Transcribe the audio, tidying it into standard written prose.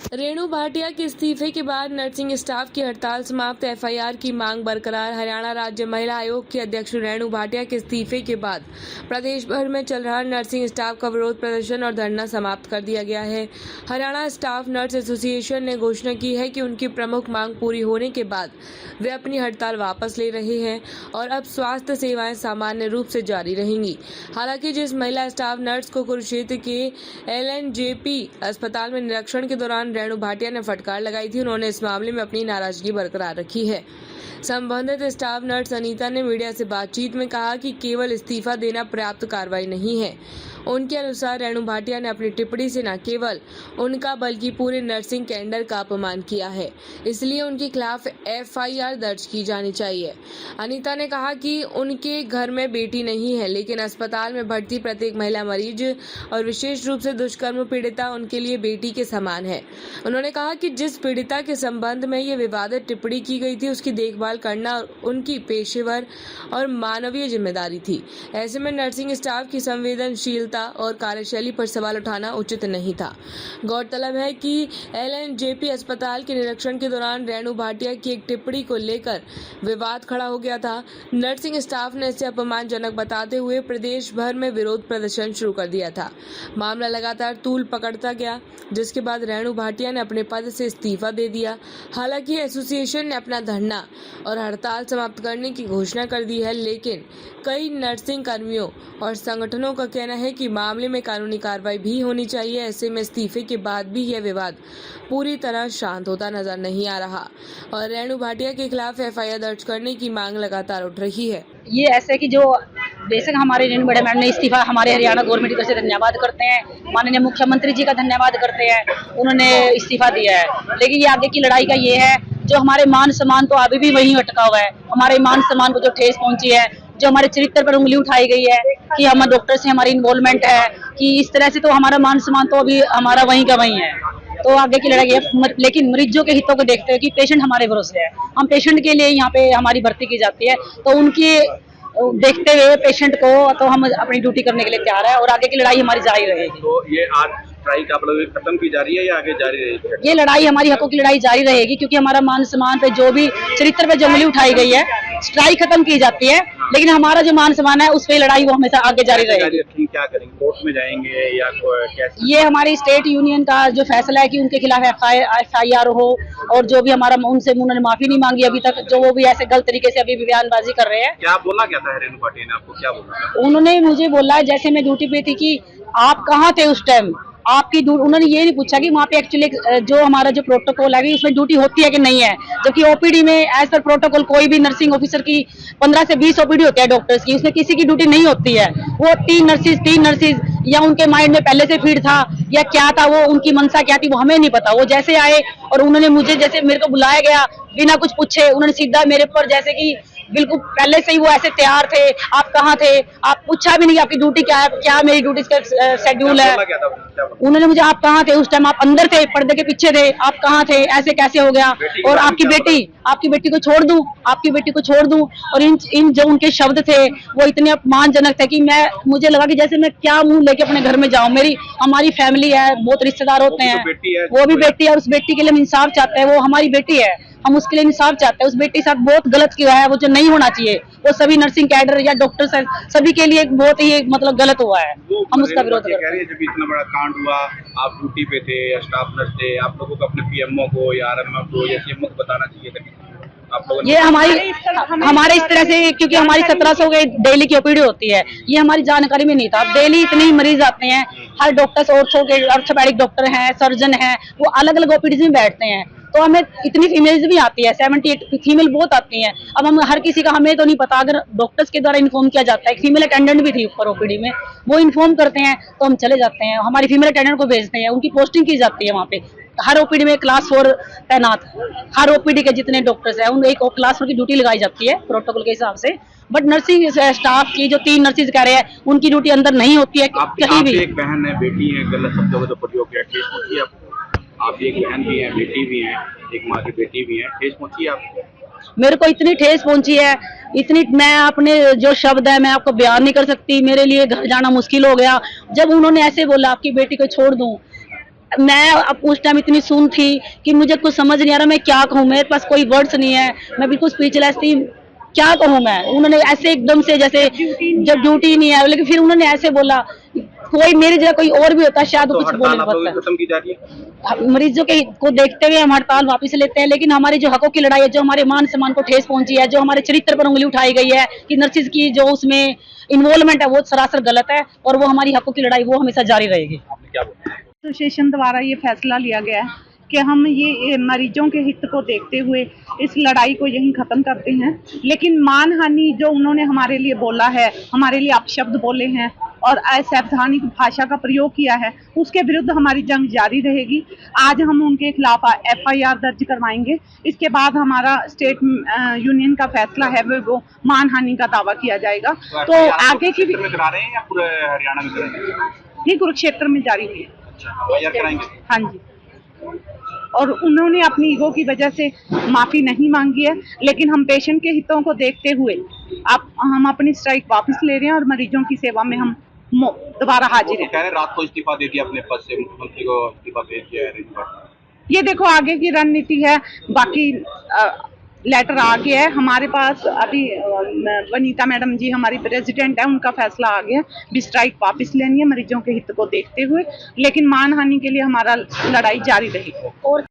रेणु भाटिया के इस्तीफे के बाद नर्सिंग स्टाफ की हड़ताल समाप्त, एफआईआर की मांग बरकरार। हरियाणा राज्य महिला आयोग की अध्यक्ष रेणु भाटिया के इस्तीफे के बाद प्रदेश भर में चल रहा नर्सिंग स्टाफ का विरोध प्रदर्शन और धरना समाप्त कर दिया गया है। हरियाणा स्टाफ नर्स एसोसिएशन ने घोषणा की है कि उनकी प्रमुख मांग पूरी होने के बाद वे अपनी हड़ताल वापस ले रहे हैं और अब स्वास्थ्य सेवाएं सामान्य रूप से जारी रहेंगी। हालांकि जिस महिला स्टाफ नर्स को कुरुक्षेत्र के एलएनजेपी अस्पताल में निरीक्षण के दौरान रेणु भाटिया ने फटकार लगाई थी, उन्होंने इस मामले में अपनी नाराजगी बरकरार रखी है। संबंधित स्टाफ नर्स अनीता ने मीडिया से बातचीत में कहा कि केवल इस्तीफा देना पर्याप्त कार्रवाई नहीं है। उनके अनुसार रेणु भाटिया ने अपनी टिप्पणी से न केवल उनका बल्कि पूरे नर्सिंग कैडर का अपमान किया है, इसलिए उनके खिलाफ एफआईआर दर्ज की जानी चाहिए। अनीता ने कहा कि उनके घर में बेटी नहीं है, लेकिन अस्पताल में भर्ती प्रत्येक महिला मरीज और विशेष रूप से दुष्कर्म पीड़िता उनके लिए बेटी के समान है। उन्होंने कहा कि जिस पीड़िता के संबंध में ये विवादित टिप्पणी की गई थी, उसकी देखभाल करना उनकी पेशेवर और मानवीय जिम्मेदारी थी। ऐसे में नर्सिंग स्टाफ की संवेदनशीलता और कार्यशैली पर सवाल उठाना उचित नहीं था। गौरतलब है कि एलएनजेपी अस्पताल के निरीक्षण के दौरान रेणु भाटिया की एक टिप्पणी को लेकर विवाद खड़ा हो गया था। नर्सिंग स्टाफ ने इसे अपमानजनक बताते हुए प्रदेश भर में विरोध प्रदर्शन शुरू कर दिया था। मामला लगातार तूल पकड़ता गया, जिसके बाद रेणु भाटिया ने अपने पद से इस्तीफा दे दिया। हालांकि एसोसिएशन ने अपना धरना और हड़ताल समाप्त करने की घोषणा कर दी है, लेकिन कई नर्सिंग कर्मियों और संगठनों का कहना है कि मामले में कानूनी कार्रवाई भी होनी चाहिए। ऐसे में इस्तीफे के बाद भी यह विवाद पूरी तरह शांत होता नजर नहीं आ रहा और रेणु भाटिया के खिलाफ एफआईआर दर्ज करने की मांग लगातार उठ रही है। ये ऐसे कि जो बेशक हमारे रेणु मैडम ने इस्तीफा हमारे हरियाणा गवर्नमेंट की तरफ से धन्यवाद करते हैं, माननीय मुख्यमंत्री जी का धन्यवाद करते हैं, उन्होंने इस्तीफा दिया है। लेकिन ये आगे की लड़ाई का ये है, जो हमारे मान सम्मान तो अभी भी वहीं अटका हुआ है। हमारे मान सम्मान को जो ठेस पहुंची है, जो हमारे चरित्र पर उंगली उठाई गई है कि हम डॉक्टर से हमारी इन्वॉल्वमेंट है, कि इस तरह से तो हमारा मान सम्मान तो अभी हमारा वहीं का वहीं है। तो आगे की लड़ाई है, लेकिन मरीजों के हितों को देखते हुए कि पेशेंट हमारे भरोसे है, हम पेशेंट के लिए यहाँ पे हमारी भर्ती की जाती है, तो उनकी देखते हुए पेशेंट को तो हम अपनी ड्यूटी करने के लिए तैयार है और आगे की लड़ाई हमारी जारी रहेगी। तो ये आज स्ट्राइक आप लोग खत्म की जा रही है या आगे जारी रहेगी? ये लड़ाई हमारी हकों की लड़ाई जारी रहेगी, क्योंकि हमारा मान सम्मान पे जो भी चरित्र पे जो उंगली उठाई गई है, स्ट्राइक खत्म की जाती है, लेकिन हमारा जो मान सम्मान है उस पे लड़ाई वो हमेशा आगे जारी रहेगी। क्या करेंगे, कोर्ट में जाएंगे या कैसे? ये हमारी स्टेट यूनियन का जो फैसला है कि उनके खिलाफ एफआईआर हो, और जो भी हमारा उनसे उन्होंने माफी नहीं मांगी अभी तक, जो वो भी ऐसे गलत तरीके से अभी भी बयानबाजी कर रहे हैं। क्या बोलना क्या था रेणु भाटिया ने, आपको क्या बोला? उन्होंने मुझे बोला, जैसे मैं ड्यूटी पे थी, कि आप कहाँ थे उस टाइम, आपकी उन्होंने ये नहीं पूछा कि वहाँ पे एक्चुअली जो हमारा जो प्रोटोकॉल है उसमें ड्यूटी होती है कि नहीं है, जबकि ओपीडी में एज पर प्रोटोकॉल कोई भी नर्सिंग ऑफिसर की 15 से 20 ओपीडी होती है डॉक्टर्स की, उसमें किसी की ड्यूटी नहीं होती है। वो तीन नर्सिस या उनके माइंड में पहले से फीड था या क्या था, वो उनकी मनसा क्या थी वो हमें नहीं पता। वो जैसे आए और उन्होंने मुझे, जैसे मेरे को बुलाया गया बिना कुछ पूछे, उन्होंने सीधा मेरे ऊपर जैसे कि बिल्कुल पहले से ही वो ऐसे तैयार थे, आप कहाँ थे, आप पूछा भी नहीं आपकी ड्यूटी क्या है, क्या मेरी ड्यूटी का शेड्यूल है। उन्होंने मुझे, आप कहाँ थे उस टाइम, आप अंदर थे, पर्दे के पीछे थे, आप कहाँ थे, ऐसे कैसे हो गया, और आपकी बेटी को छोड़ दूं, आपकी बेटी को छोड़ दूं। और इन जो उनके शब्द थे वो इतने अपमानजनक थे कि मुझे लगा कि जैसे मैं क्या मुंह लेके अपने घर में जाऊं। हमारी फैमिली है, बहुत रिश्तेदार होते हैं, वो भी बेटी है, और उस बेटी के लिए हम इंसाफ चाहते हैं। वो हमारी बेटी है, हम उसके लिए इंसाफ चाहते हैं। उस बेटी के साथ बहुत गलत किया है, वो जो नहीं होना चाहिए, वो सभी नर्सिंग कैडर या डॉक्टर सभी के लिए बहुत ही मतलब गलत हुआ है, हम उसका विरोध करते हैं। जब इतना बड़ा कांड हुआ, आप ड्यूटी पे थे या स्टाफ नर्स थे, आप लोगों को अपने पीएमओ को या आरएमओ को या सीएमओ को बताना चाहिए था। ये हमारे इस तरह से, क्योंकि हमारी 1700 के डेली की ओपीडी होती है, ये हमारी जानकारी में नहीं था। डेली इतने ही मरीज आते हैं, हर डॉक्टर्स ऑर्थोपेडिक डॉक्टर हैं, सर्जन हैं, वो अलग अलग ओपीडीज में बैठते हैं, तो हमें इतनी फीमेल्स भी आती है, 78 फीमेल बहुत आती हैं। अब हम हर किसी का हमें तो नहीं पता, अगर डॉक्टर्स के द्वारा इन्फॉर्म किया जाता है। एक फीमेल अटेंडेंट भी थी ऊपर ओपीडी में, वो इन्फॉर्म करते हैं तो हम चले जाते हैं, हमारी फीमेल अटेंडेंट को भेजते हैं, उनकी पोस्टिंग की जाती है वहाँ पे। हर ओपीडी में क्लास 4 तैनात, हर ओपीडी के जितने डॉक्टर्स हैं उन एक क्लास 4 की ड्यूटी लगाई जाती है प्रोटोकॉल के हिसाब से। बट नर्सिंग स्टाफ की जो 3 नर्सिस कह रहे हैं, उनकी ड्यूटी अंदर नहीं होती है कहीं भी। एक बहन है, बेटी है, गलत शब्दों का जो प्रयोग किया, ठेस पहुंची आपको? आप एक बहन भी हैं, बेटी भी हैं, एक माँ की बेटी भी है, ठेस पहुंची आपको? मेरे को इतनी ठेस पहुंची है, इतनी, मैं अपने जो शब्द है मैं आपको बयान नहीं कर सकती। मेरे लिए घर जाना मुश्किल हो गया जब उन्होंने ऐसे बोला, आपकी बेटी को छोड़ दूं। मैं अब उस टाइम इतनी सुन थी कि मुझे कुछ समझ नहीं आ रहा मैं क्या कहूँ, मेरे पास कोई वर्ड्स नहीं है, मैं बिल्कुल स्पीचलेस थी, क्या कहूँ मैं। उन्होंने ऐसे एकदम से जैसे जब ड्यूटी नहीं है, लेकिन फिर उन्होंने ऐसे बोला, कोई मेरी जगह कोई और भी होता शायद तो कुछ हड़ताल बोले आप लोगों की होता। खत्म की जा रही है? मरीजों के को देखते हुए हम हड़ताल वापस लेते हैं, लेकिन हमारी जो हकों की लड़ाई है, जो हमारे मान सम्मान को ठेस पहुंची है, जो हमारे चरित्र पर उंगली उठाई गई है कि नर्सिस की जो उसमें इन्वॉल्वमेंट है वो सरासर गलत है, और वो हमारी हकों की लड़ाई वो हमेशा जारी रहेगी। आपने क्या बोला? एसोसिएशन द्वारा ये फैसला लिया गया है कि हम ये मरीजों के हित को देखते हुए इस लड़ाई को यहीं खत्म करते हैं, लेकिन मानहानि जो उन्होंने हमारे लिए बोला है, हमारे लिए अपशब्द बोले हैं और असंवैधानिक भाषा का प्रयोग किया है, उसके विरुद्ध हमारी जंग जारी रहेगी। आज हम उनके खिलाफ FIR दर्ज करवाएंगे। इसके बाद हमारा स्टेट यूनियन का फैसला है वो मानहानि का दावा किया जाएगा। तो आगे की में करा रहे हैं या पूरे हरियाणा में कराएंगे? ये कुरुक्षेत्र में जारी हुई है। अच्छा, FIR कराएंगे? हाँ जी। और उन्होंने अपनी ईगो की वजह से माफी नहीं मांगी है, लेकिन हम पेशेंट के हितों को देखते हुए अब हम अपनी स्ट्राइक वापस ले रहे हैं और मरीजों की सेवा में हम दोबारा हाजिर हैं। कह रहे रात को इस्तीफा दे दिया अपने पद से, मुख्यमंत्री को इस्तीफा भेज दिया है। ये देखो आगे की रणनीति है, बाकी लेटर आ गया है हमारे पास। अभी वनीता मैडम जी हमारी प्रेसिडेंट है, उनका फैसला आ गया भी स्ट्राइक वापस लेनी है मरीजों के हित को देखते हुए, लेकिन मानहानि के लिए हमारा लड़ाई जारी रहेगी। और